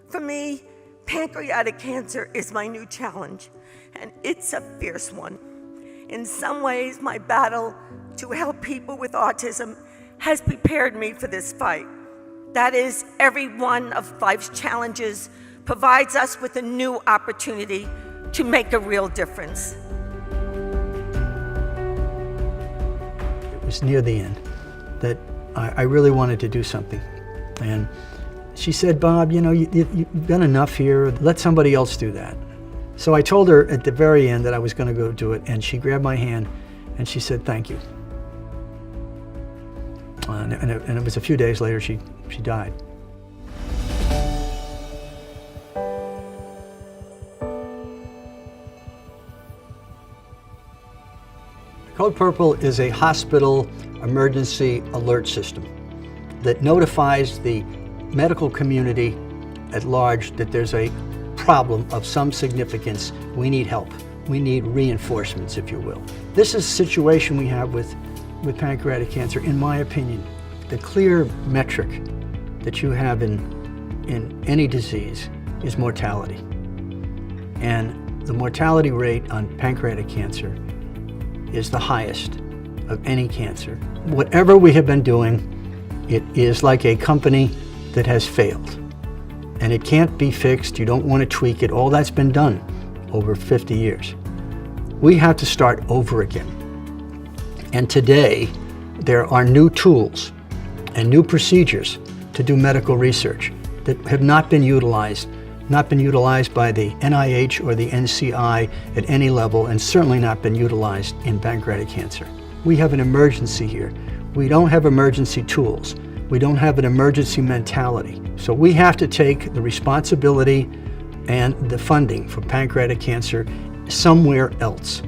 For me, pancreatic cancer is my new challenge, and it's a fierce one. In some ways, my battle to help people with autism has prepared me for this fight. That is, every one of life's challenges provides us with a new opportunity to make a real difference. It was near the end that I really wanted to do something. And she said, Bob, you know, you've done enough here. Let somebody else do that. So I told her at the very end that I was going to go do it, and she grabbed my hand and she said, thank you. And it was a few days later she died. Code Purple is a hospital emergency alert system that notifies the medical community at large that there's a problem of some significance. We need help. We need reinforcements, if you will. This is a situation we have with pancreatic cancer, in my opinion. The clear metric that you have in any disease is mortality. And the mortality rate on pancreatic cancer is the highest of any cancer. Whatever we have been doing, it is like a company that has failed. And it can't be fixed. You don't want to tweak it. All that's been done over 50 years. We have to start over again. And today, there are new tools and new procedures to do medical research that have not been utilized by the NIH or the NCI at any level, and certainly not been utilized in pancreatic cancer. We have an emergency here. We don't have emergency tools. We don't have an emergency mentality. So we have to take the responsibility and the funding for pancreatic cancer somewhere else.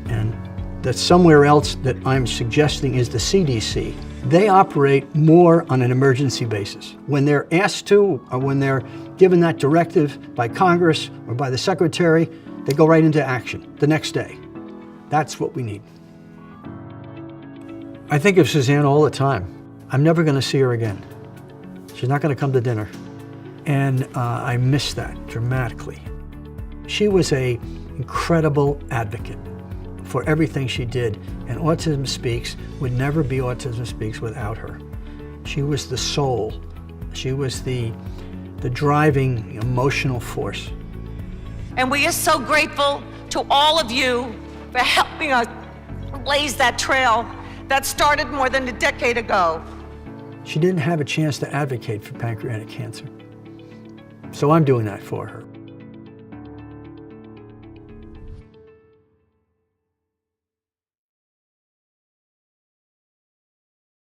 And the somewhere else that I'm suggesting is the CDC. They operate more on an emergency basis. When they're asked to, or when they're given that directive by Congress or by the Secretary, they go right into action the next day. That's what we need. I think of Suzanne all the time. I'm never going to see her again. She's not going to come to dinner. And I miss that dramatically. She was an incredible advocate for everything she did, and Autism Speaks would never be Autism Speaks without her. She was the soul. She was the driving emotional force. And we are so grateful to all of you for helping us blaze that trail that started more than a decade ago. She didn't have a chance to advocate for pancreatic cancer. So I'm doing that for her.